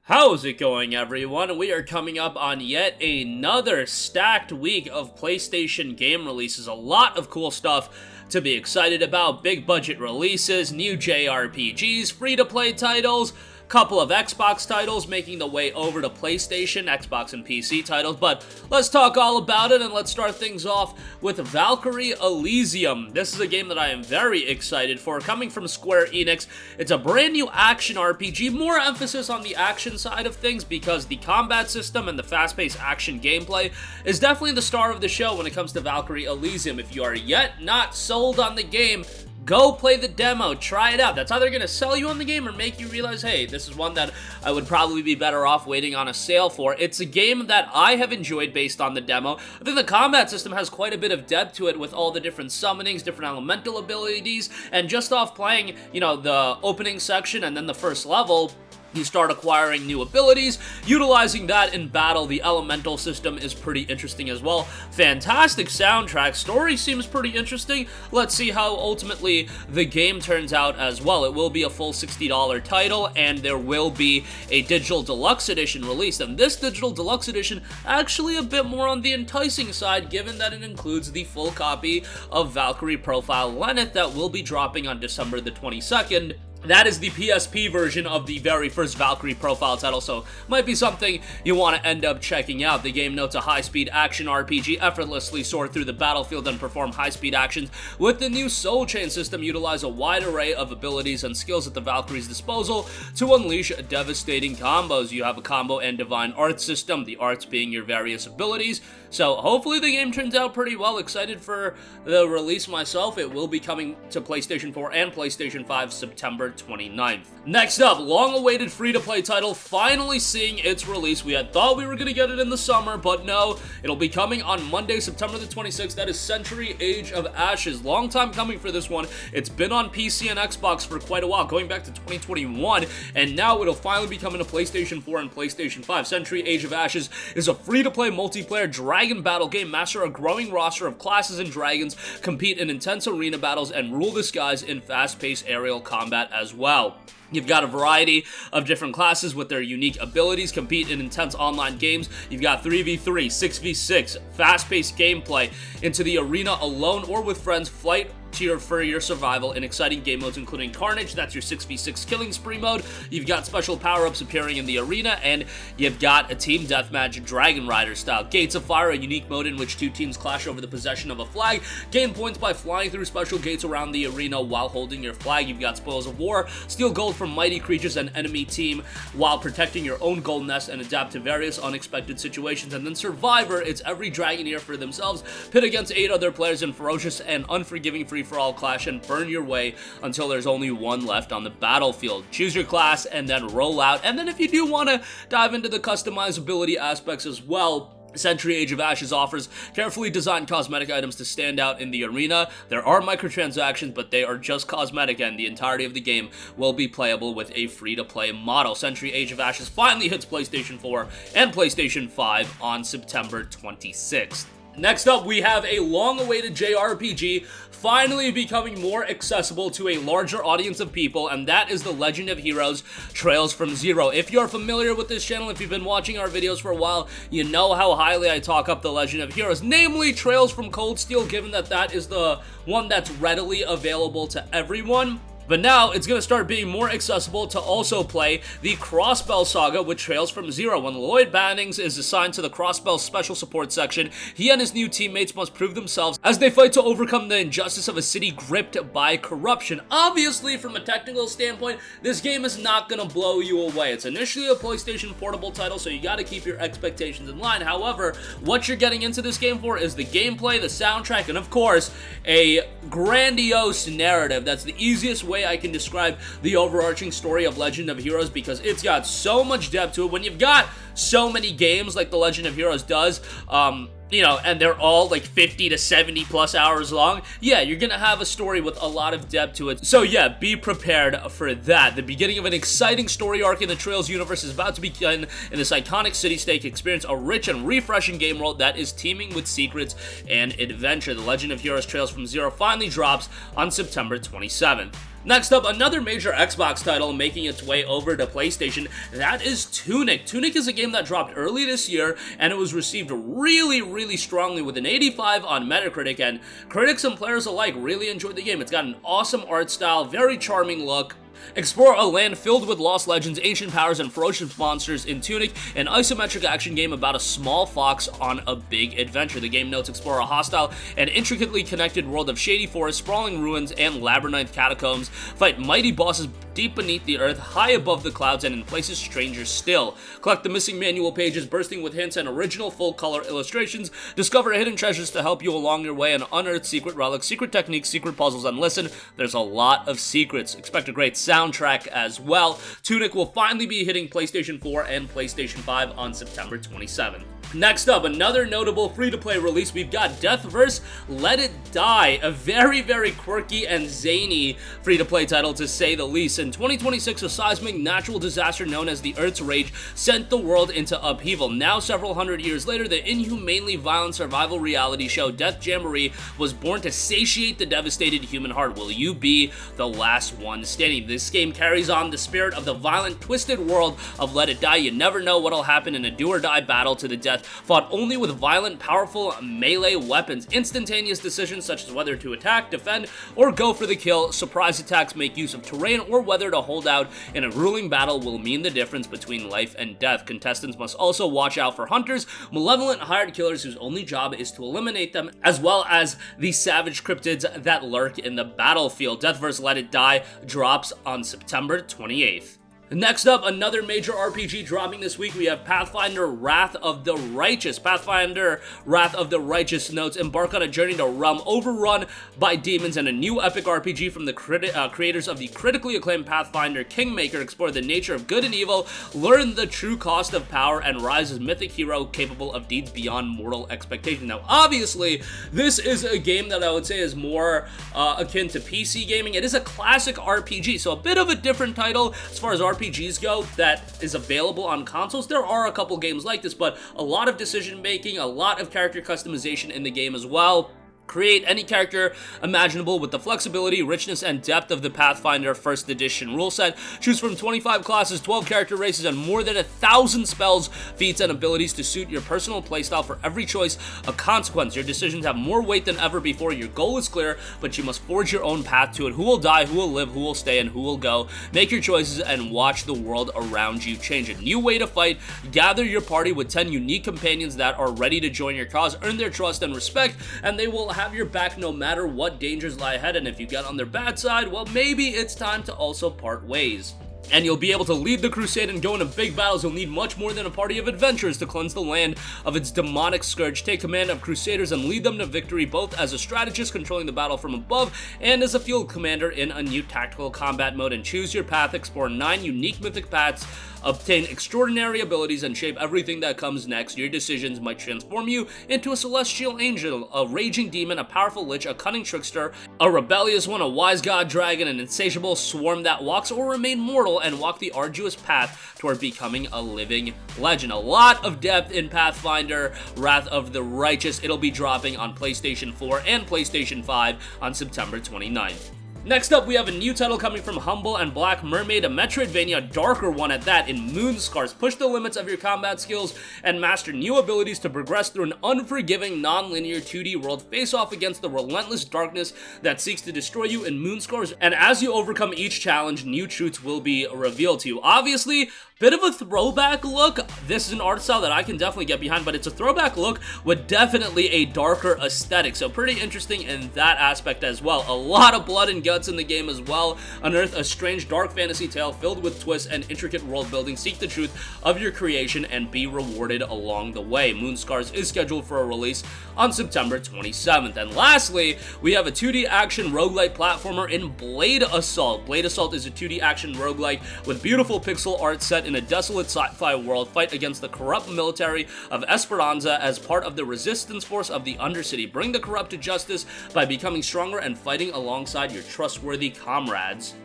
How's it going, everyone? We are coming up on yet another stacked week of PlayStation game releases. A lot of cool stuff to be excited about. Big budget releases, new JRPGs, free-to-play titles, couple of Xbox titles making the way over to PlayStation, Xbox and PC titles, but let's talk all about it, and let's start things off with Valkyrie Elysium. This is a game that I am very excited for, coming from Square Enix. It's a brand new action RPG, more emphasis on the action side of things because the combat system and the fast-paced action gameplay is definitely the star of the show when it comes to Valkyrie Elysium. If you are yet not sold on the game, go play the demo, try it out. That's either going to sell you on the game or make you realize, hey, this is one that I would probably be better off waiting on a sale for. It's a game that I have enjoyed based on the demo. I think the combat system has quite a bit of depth to it with all the different summonings, different elemental abilities, and just off playing, the opening section and then the first level, you start acquiring new abilities, utilizing that in battle. The elemental system is pretty interesting as well. Fantastic soundtrack. Story seems pretty interesting. Let's see how ultimately the game turns out as well. It will be a full $60 title, and there will be a digital deluxe edition released. And this digital deluxe edition actually a bit more on the enticing side, given that it includes the full copy of Valkyrie Profile Lenneth that will be dropping on December the 22nd. That is the PSP version of the very first Valkyrie Profile title, so might be something you want to end up checking out. The game notes a high-speed action RPG, effortlessly soar through the battlefield and perform high-speed actions. With the new Soul Chain system, utilize a wide array of abilities and skills at the Valkyrie's disposal to unleash devastating combos. You have a combo and divine art system, the arts being your various abilities. So hopefully the game turns out pretty well. Excited for the release myself. It will be coming to PlayStation 4 and PlayStation 5 September 29th. Next up, long-awaited free-to-play title finally seeing its release. We had thought we were going to get it in the summer, but no, it'll be coming on Monday, September the 26th. That is Century Age of Ashes. Long time coming for this one. It's been on PC and Xbox for quite a while, going back to 2021, and now it'll finally be coming to PlayStation 4 and PlayStation 5. Century Age of Ashes is a free-to-play multiplayer dragon battle game. Master a growing roster of classes and dragons, compete in intense arena battles, and rule the skies in fast-paced aerial combat as well. You've got a variety of different classes with their unique abilities, compete in intense online games. You've got 3v3, 6v6, fast-paced gameplay, into the arena alone or with friends, fight for your survival in exciting game modes including Carnage, that's your 6v6 killing spree mode. You've got special power-ups appearing in the arena, and you've got a team deathmatch Dragon Rider style. Gates of Fire, a unique mode in which two teams clash over the possession of a flag. Gain points by flying through special gates around the arena while holding your flag. You've got Spoils of War, steal gold from mighty creatures and enemy team while protecting your own gold nest and adapt to various unexpected situations. And then Survivor, it's every Dragoneer for themselves, pit against 8 other players in ferocious and unforgiving free-for-all clash and burn your way until there's only one left on the battlefield. Choose your class and then roll out. And then if you do want to dive into the customizability aspects as well, Century Age of Ashes offers carefully designed cosmetic items to stand out in the arena. There are microtransactions, but they are just cosmetic, and the entirety of the game will be playable with a free-to-play model. Century Age of Ashes finally hits PlayStation 4 and PlayStation 5 on September 26th. Next up, we have a long-awaited JRPG finally becoming more accessible to a larger audience of people, and that is The Legend of Heroes Trails from Zero. If you're familiar with this channel, if you've been watching our videos for a while, you know how highly I talk up The Legend of Heroes, namely Trails from Cold Steel, given that that is the one that's readily available to everyone. But now, it's going to start being more accessible to also play the Crossbell Saga with Trails from Zero. When Lloyd Bannings is assigned to the Crossbell Special Support section, he and his new teammates must prove themselves as they fight to overcome the injustice of a city gripped by corruption. Obviously, from a technical standpoint, this game is not going to blow you away. It's initially a PlayStation Portable title, so you got to keep your expectations in line. However, what you're getting into this game for is the gameplay, the soundtrack, and of course, a grandiose narrative. That's the easiest way I can describe the overarching story of Legend of Heroes, because it's got so much depth to it. When you've got so many games like The Legend of Heroes does, and they're all like 50 to 70 plus hours long, yeah, you're gonna have a story with a lot of depth to it. So yeah, be prepared for that. The beginning of an exciting story arc in the Trails universe is about to begin in this iconic city-state. Experience a rich and refreshing game world that is teeming with secrets and adventure. The Legend of Heroes Trails from Zero finally drops on September 27th. Next up, another major Xbox title making its way over to PlayStation, that is Tunic. Tunic is a game that dropped early this year, and it was received really strongly with an 85 on Metacritic, and critics and players alike really enjoyed the game. It's got an awesome art style, very charming look. Explore a land filled with lost legends, ancient powers, and ferocious monsters in Tunic, an isometric action game about a small fox on a big adventure. The game notes explore a hostile and intricately connected world of shady forests, sprawling ruins, and labyrinth catacombs. Fight mighty bosses deep beneath the earth, high above the clouds, and in places stranger still. Collect the missing manual pages bursting with hints and original full-color illustrations. Discover hidden treasures to help you along your way and unearth secret relics, secret techniques, secret puzzles, and listen, there's a lot of secrets. Expect a great soundtrack as well. Tunic will finally be hitting PlayStation 4 and PlayStation 5 on September 27th. Next up, another notable free-to-play release, we've got Deathverse Let It Die, a very quirky and zany free-to-play title to say the least. In 2026, a seismic natural disaster known as the Earth's Rage sent the world into upheaval. Now, several hundred years later, the inhumanely violent survival reality show Death Jamboree was born to satiate the devastated human heart. Will you be the last one standing? This game carries on the spirit of the violent, twisted world of Let It Die. You never know what'll happen in a do-or-die battle to the death, fought only with violent, powerful melee weapons. Instantaneous decisions such as whether to attack, defend, or go for the kill, surprise attacks make use of terrain, or whether to hold out in a grueling battle will mean the difference between life and death. Contestants must also watch out for hunters, malevolent hired killers whose only job is to eliminate them, as well as the savage cryptids that lurk in the battlefield. Deathverse Let It Die drops on September 28th. Next up, another major RPG dropping this week. We have Pathfinder Wrath of the Righteous. Pathfinder Wrath of the Righteous notes embark on a journey to a realm overrun by demons, and a new epic RPG from the creators of the critically acclaimed Pathfinder Kingmaker. Explore the nature of good and evil, learn the true cost of power, and rise as mythic hero capable of deeds beyond mortal expectation. Now, obviously, this is a game that I would say is more akin to PC gaming. It is a classic RPG, so a bit of a different title as far as RPGs go that is available on consoles. There are a couple games like this, but a lot of decision making, a lot of character customization in the game as well. Create any character imaginable with the flexibility, richness, and depth of the Pathfinder 1st Edition rule set. Choose from 25 classes, 12 character races, and more than 1,000 spells, feats, and abilities to suit your personal playstyle. For every choice, a consequence. Your decisions have more weight than ever before. Your goal is clear, but you must forge your own path to it. Who will die, who will live, who will stay, and who will go. Make your choices and watch the world around you change. A new way to fight. Gather your party with 10 unique companions that are ready to join your cause. Earn their trust and respect, and they will have your back no matter what dangers lie ahead. And if you get on their bad side, well, maybe it's time to also part ways. And you'll be able to lead the crusade and go into big battles. You'll need much more than a party of adventurers to cleanse the land of its demonic scourge. Take command of crusaders and lead them to victory, both as a strategist controlling the battle from above and as a field commander in a new tactical combat mode. And choose your path, explore 9 unique mythic paths, obtain extraordinary abilities, and shape everything that comes next. Your decisions might transform you into a celestial angel, a raging demon, a powerful lich, a cunning trickster, a rebellious one, a wise god dragon, an insatiable swarm that walks, or remain mortal and walk the arduous path toward becoming a living legend. A lot of depth in Pathfinder Wrath of the Righteous. It'll be dropping on PlayStation 4 and PlayStation 5 on September 29th. Next up, we have a new title coming from Humble and Black Mermaid, a Metroidvania, a darker one at that, in Moonscars. Push the limits of your combat skills and master new abilities to progress through an unforgiving, non-linear 2D world. Face off against the relentless darkness that seeks to destroy you in Moonscars, and as you overcome each challenge, new truths will be revealed to you. Obviously, bit of a throwback look. This is an art style that I can definitely get behind, but it's a throwback look with definitely a darker aesthetic, so pretty interesting in that aspect as well. A lot of blood and guts in the game as well. Unearth a strange dark fantasy tale filled with twists and intricate world building. Seek the truth of your creation and be rewarded along the way. Moonscars is scheduled for a release on September 27th. And lastly, we have a 2D action roguelike platformer in Blade Assault. Blade Assault is a 2D action roguelike with beautiful pixel art set in a desolate sci-fi world. Fight against the corrupt military of Esperanza as part of the resistance force of the Undercity. Bring the corrupt to justice by becoming stronger and fighting alongside your trustworthy comrades.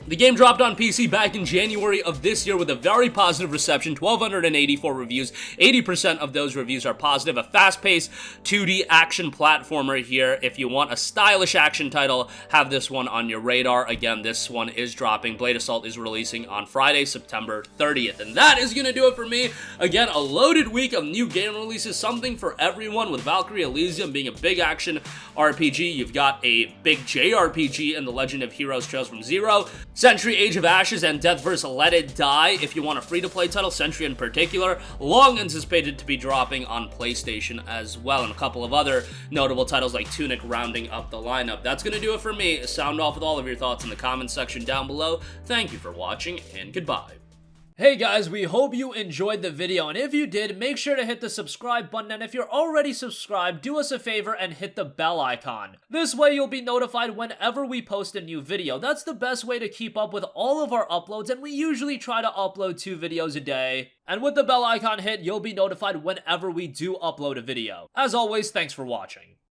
The game dropped on PC back in January of this year with a very positive reception, 1,284 reviews. 80% of those reviews are positive. A fast-paced 2D action platformer here. If you want a stylish action title, have this one on your radar. Again, this one is dropping. Blade Assault is releasing on Friday, September 30th. And that is going to do it for me. Again, a loaded week of new game releases, something for everyone, with Valkyrie Elysium being a big action RPG. You've got a big JRPG in The Legend of Heroes Trails from Zero, Century Age of Ashes, and Deathverse Let It Die. If you want a free-to-play title, Century in particular, long anticipated to be dropping on PlayStation as well, and a couple of other notable titles like Tunic rounding up the lineup. That's going to do it for me. Sound off with all of your thoughts in the comments section down below. Thank you for watching, and goodbye. Hey guys, we hope you enjoyed the video, and if you did, make sure to hit the subscribe button, and if you're already subscribed, do us a favor and hit the bell icon. This way you'll be notified whenever we post a new video. That's the best way to keep up with all of our uploads, and we usually try to upload 2 videos a day. And with the bell icon hit, you'll be notified whenever we do upload a video. As always, thanks for watching.